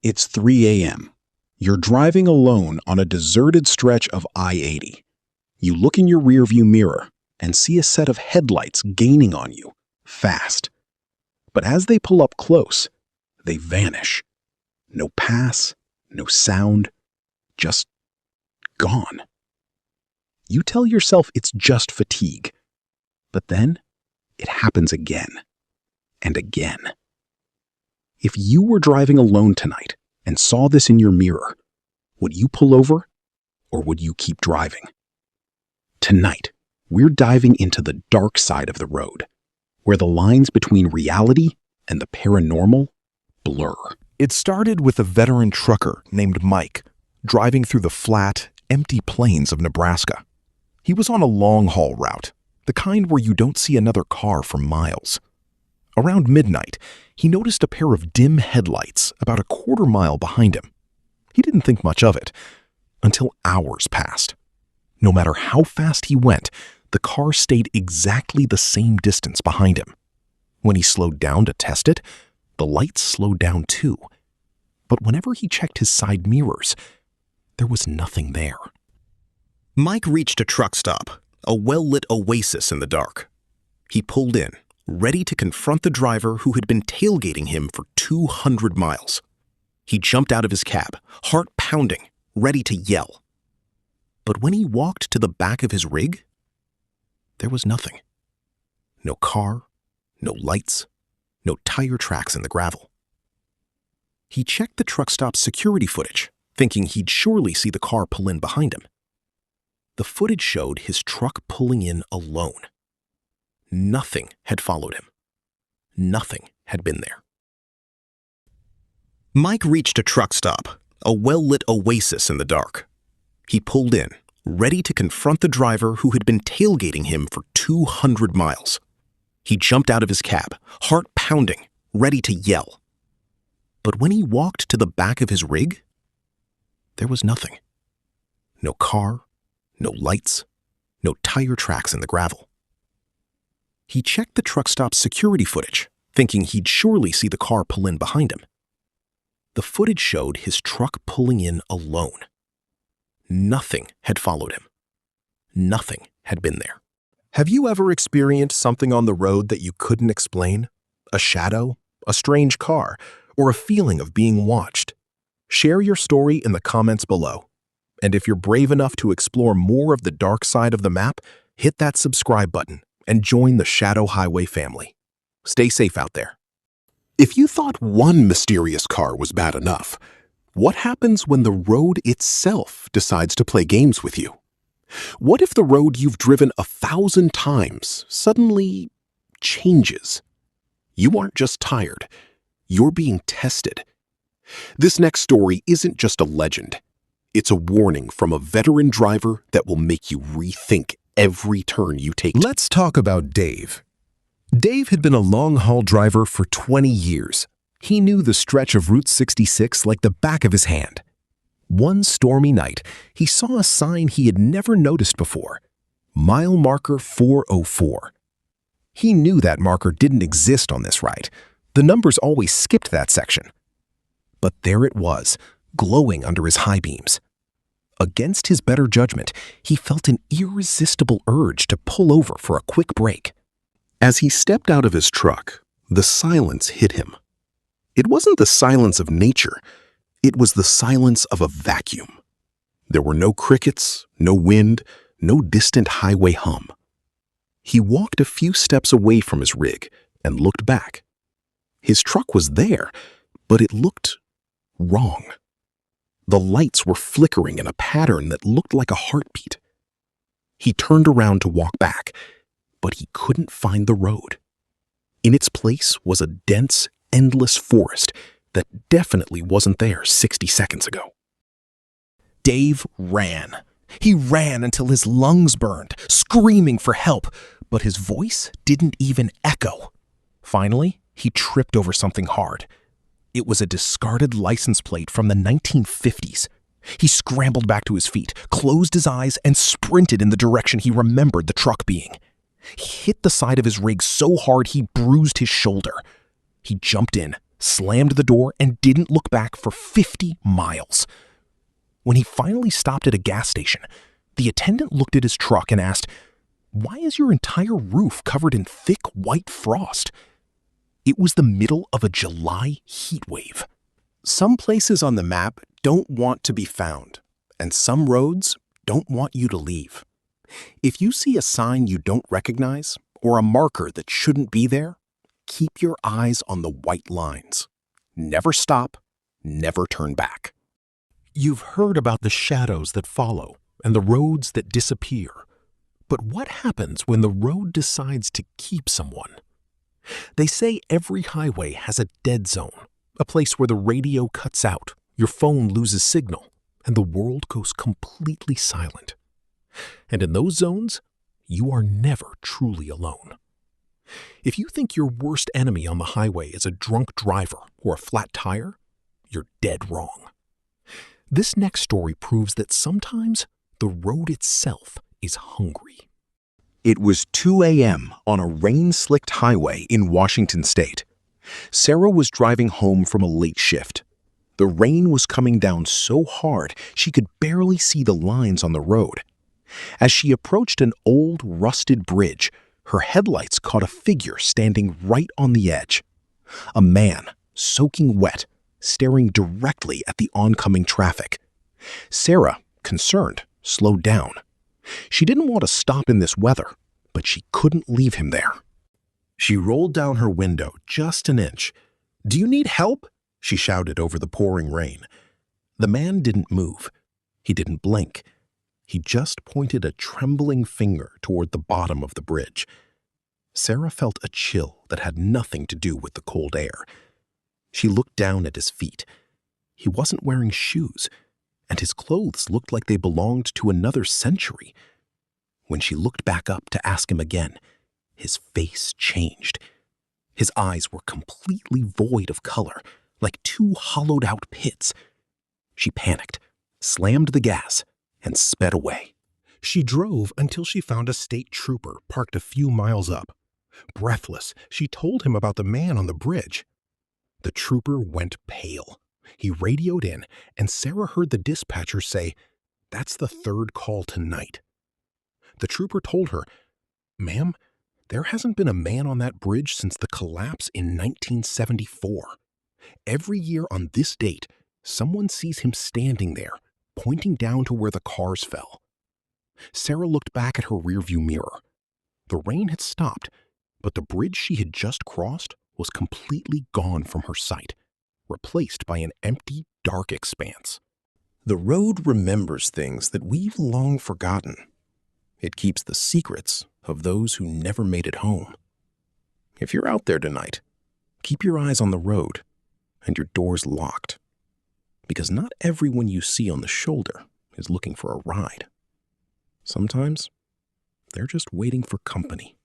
It's 3 a.m. You're driving alone on a deserted stretch of I-80. You look in your rearview mirror and see a set of headlights gaining on you, fast. But as they pull up close, they vanish. No pass, no sound, just gone. You tell yourself it's just fatigue, but then it happens again and again. If you were driving alone tonight and saw this in your mirror, would you pull over or would you keep driving? Tonight, we're diving into the dark side of the road, where the lines between reality and the paranormal blur. It started with a veteran trucker named Mike, driving through the flat, empty plains of Nebraska. He was on a long-haul route, the kind where you don't see another car for miles. Around midnight, he noticed a pair of dim headlights about a quarter-mile behind him. He didn't think much of it until hours passed. No matter how fast he went, the car stayed exactly the same distance behind him. When he slowed down to test it, the lights slowed down too. But whenever he checked his side mirrors, there was nothing there. Mike reached a truck stop, a well-lit oasis in the dark. He pulled in, ready to confront the driver who had been tailgating him for 200 miles. He jumped out of his cab, heart pounding, ready to yell. But when he walked to the back of his rig, there was nothing. No car, no lights, no tire tracks in the gravel. He checked the truck stop's security footage, thinking he'd surely see the car pull in behind him. The footage showed his truck pulling in alone. Nothing had followed him. Nothing had been there. Mike reached a truck stop, a well-lit oasis in the dark. He pulled in, ready to confront the driver who had been tailgating him for 200 miles. He jumped out of his cab, heart pounding, ready to yell. But when he walked to the back of his rig, there was nothing. No car, no lights, no tire tracks in the gravel. He checked the truck stop's security footage, thinking he'd surely see the car pull in behind him. The footage showed his truck pulling in alone. Nothing had followed him. Nothing had been there. Have you ever experienced something on the road that you couldn't explain? A shadow, a strange car, or a feeling of being watched? Share your story in the comments below. And if you're brave enough to explore more of the dark side of the map, hit that subscribe button and join the Shadow Highway family. Stay safe out there. If you thought one mysterious car was bad enough, what happens when the road itself decides to play games with you? What if the road you've driven 1,000 times suddenly changes? You aren't just tired, you're being tested. This next story isn't just a legend. It's a warning from a veteran driver that will make you rethink every turn you take. Let's talk about Dave. Dave had been a long-haul driver for 20 years. He knew the stretch of Route 66 like the back of his hand. One stormy night, he saw a sign he had never noticed before: mile marker 404. He knew that marker didn't exist on this route. The numbers always skipped that section. But there it was, glowing under his high beams. Against his better judgment, he felt an irresistible urge to pull over for a quick break. As he stepped out of his truck, the silence hit him. It wasn't the silence of nature. It was the silence of a vacuum. There were no crickets, no wind, no distant highway hum. He walked a few steps away from his rig and looked back. His truck was there, but it looked wrong. The lights were flickering in a pattern that looked like a heartbeat. He turned around to walk back, but he couldn't find the road. In its place was a dense, endless forest that definitely wasn't there 60 seconds ago. Dave ran. He ran until his lungs burned, screaming for help, but his voice didn't even echo. Finally, he tripped over something hard. It was a discarded license plate from the 1950s. He scrambled back to his feet, closed his eyes, and sprinted in the direction he remembered the truck being. He hit the side of his rig so hard he bruised his shoulder. He jumped in, slammed the door, and didn't look back for 50 miles. When he finally stopped at a gas station, the attendant looked at his truck and asked, "Why is your entire roof covered in thick white frost?" It was the middle of a July heat wave. Some places on the map don't want to be found, and some roads don't want you to leave. If you see a sign you don't recognize or a marker that shouldn't be there, keep your eyes on the white lines. Never stop, never turn back. You've heard about the shadows that follow and the roads that disappear. But what happens when the road decides to keep someone? They say every highway has a dead zone, a place where the radio cuts out, your phone loses signal, and the world goes completely silent. And in those zones, you are never truly alone. If you think your worst enemy on the highway is a drunk driver or a flat tire, you're dead wrong. This next story proves that sometimes the road itself is hungry. It was 2 a.m. on a rain-slicked highway in Washington state. Sarah was driving home from a late shift. The rain was coming down so hard she could barely see the lines on the road. As she approached an old, rusted bridge, her headlights caught a figure standing right on the edge. A man, soaking wet, staring directly at the oncoming traffic. Sarah, concerned, slowed down. She didn't want to stop in this weather, but she couldn't leave him there. She rolled down her window just an inch. "Do you need help?" she shouted over the pouring rain. The man didn't move. He didn't blink. He just pointed a trembling finger toward the bottom of the bridge. Sarah felt a chill that had nothing to do with the cold air. She looked down at his feet. He wasn't wearing shoes, and his clothes looked like they belonged to another century. When she looked back up to ask him again, his face changed. His eyes were completely void of color, like two hollowed-out pits. She panicked, slammed the gas, and sped away. She drove until she found a state trooper parked a few miles up. Breathless, she told him about the man on the bridge. The trooper went pale. He radioed in, and Sarah heard the dispatcher say, "That's the third call tonight." The trooper told her, "Ma'am, there hasn't been a man on that bridge since the collapse in 1974. Every year on this date, someone sees him standing there, pointing down to where the cars fell." Sarah looked back at her rearview mirror. The rain had stopped, but the bridge she had just crossed was completely gone from her sight, replaced by an empty, dark expanse. The road remembers things that we've long forgotten. It keeps the secrets of those who never made it home. If you're out there tonight, keep your eyes on the road and your doors locked, because not everyone you see on the shoulder is looking for a ride. Sometimes they're just waiting for company.